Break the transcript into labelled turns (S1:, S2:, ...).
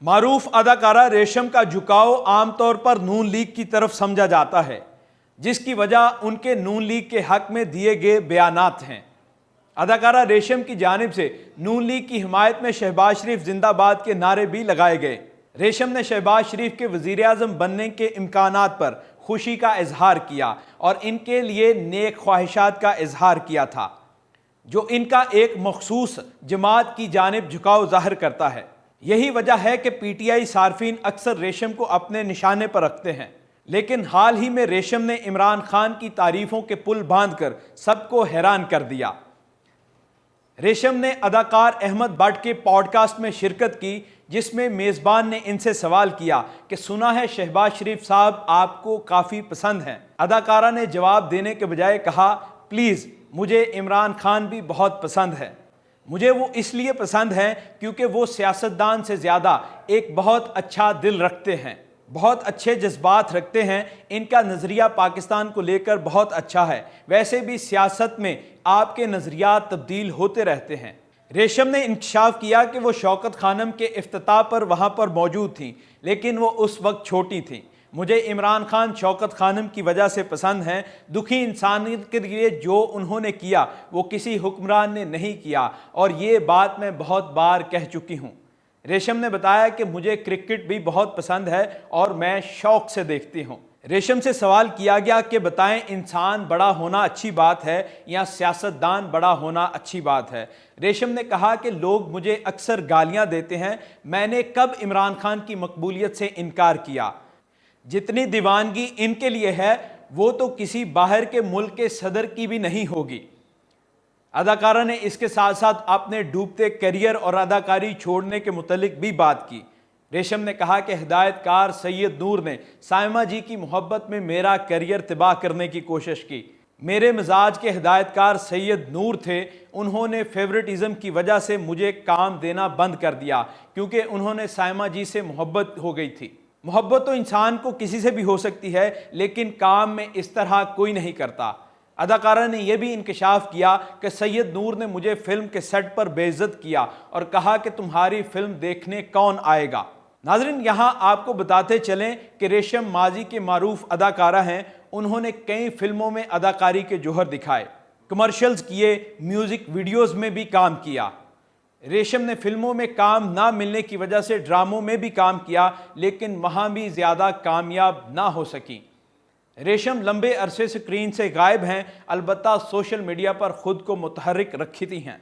S1: معروف اداکارہ ریشم کا جھکاؤ عام طور پر نون لیگ کی طرف سمجھا جاتا ہے، جس کی وجہ ان کے نون لیگ کے حق میں دیے گئے بیانات ہیں۔ اداکارہ ریشم کی جانب سے نون لیگ کی حمایت میں شہباز شریف زندہ باد کے نعرے بھی لگائے گئے۔ ریشم نے شہباز شریف کے وزیر اعظم بننے کے امکانات پر خوشی کا اظہار کیا اور ان کے لیے نیک خواہشات کا اظہار کیا تھا، جو ان کا ایک مخصوص جماعت کی جانب جھکاؤ ظاہر کرتا ہے۔ یہی وجہ ہے کہ پی ٹی آئی صارفین اکثر ریشم کو اپنے نشانے پر رکھتے ہیں، لیکن حال ہی میں ریشم نے عمران خان کی تعریفوں کے پل باندھ کر سب کو حیران کر دیا۔ ریشم نے اداکار احمد بٹ کے پوڈ کاسٹ میں شرکت کی، جس میں میزبان نے ان سے سوال کیا کہ سنا ہے شہباز شریف صاحب آپ کو کافی پسند ہیں۔ اداکارہ نے جواب دینے کے بجائے کہا، پلیز مجھے عمران خان بھی بہت پسند ہے۔ مجھے وہ اس لیے پسند ہیں کیونکہ وہ سیاستدان سے زیادہ ایک بہت اچھا دل رکھتے ہیں، بہت اچھے جذبات رکھتے ہیں، ان کا نظریہ پاکستان کو لے کر بہت اچھا ہے۔ ویسے بھی سیاست میں آپ کے نظریات تبدیل ہوتے رہتے ہیں۔ ریشم نے انکشاف کیا کہ وہ شوکت خانم کے افتتاح پر وہاں پر موجود تھیں، لیکن وہ اس وقت چھوٹی تھیں۔ مجھے عمران خان شوکت خانم کی وجہ سے پسند ہیں۔ دکھی انسانیت کے لیے جو انہوں نے کیا وہ کسی حکمران نے نہیں کیا، اور یہ بات میں بہت بار کہہ چکی ہوں۔ ریشم نے بتایا کہ مجھے کرکٹ بھی بہت پسند ہے اور میں شوق سے دیکھتی ہوں۔ ریشم سے سوال کیا گیا کہ بتائیں، انسان بڑا ہونا اچھی بات ہے یا سیاستدان بڑا ہونا اچھی بات ہے؟ ریشم نے کہا کہ لوگ مجھے اکثر گالیاں دیتے ہیں، میں نے کب عمران خان کی مقبولیت سے انکار کیا؟ جتنی دیوانگی ان کے لیے ہے وہ تو کسی باہر کے ملک کے صدر کی بھی نہیں ہوگی۔ اداکارہ نے اس کے ساتھ ساتھ اپنے ڈوبتے کیریئر اور اداکاری چھوڑنے کے متعلق بھی بات کی۔ ریشم نے کہا کہ ہدایت کار سید نور نے سائمہ جی کی محبت میں میرا کیریئر تباہ کرنے کی کوشش کی۔ میرے مزاج کے ہدایت کار سید نور تھے، انہوں نے فیورٹزم کی وجہ سے مجھے کام دینا بند کر دیا کیونکہ انہوں نے سائمہ جی سے محبت ہو گئی تھی۔ محبت تو انسان کو کسی سے بھی ہو سکتی ہے، لیکن کام میں اس طرح کوئی نہیں کرتا۔ اداکارہ نے یہ بھی انکشاف کیا کہ سید نور نے مجھے فلم کے سیٹ پر بے عزت کیا اور کہا کہ تمہاری فلم دیکھنے کون آئے گا۔ ناظرین، یہاں آپ کو بتاتے چلیں کہ ریشم ماضی کے معروف اداکارہ ہیں۔ انہوں نے کئی فلموں میں اداکاری کے جوہر دکھائے، کمرشلز کیے، میوزک ویڈیوز میں بھی کام کیا۔ ریشم نے فلموں میں کام نہ ملنے کی وجہ سے ڈراموں میں بھی کام کیا، لیکن وہاں بھی زیادہ کامیاب نہ ہو سکیں۔ ریشم لمبے عرصے سکرین سے غائب ہیں، البتہ سوشل میڈیا پر خود کو متحرک رکھتی ہیں۔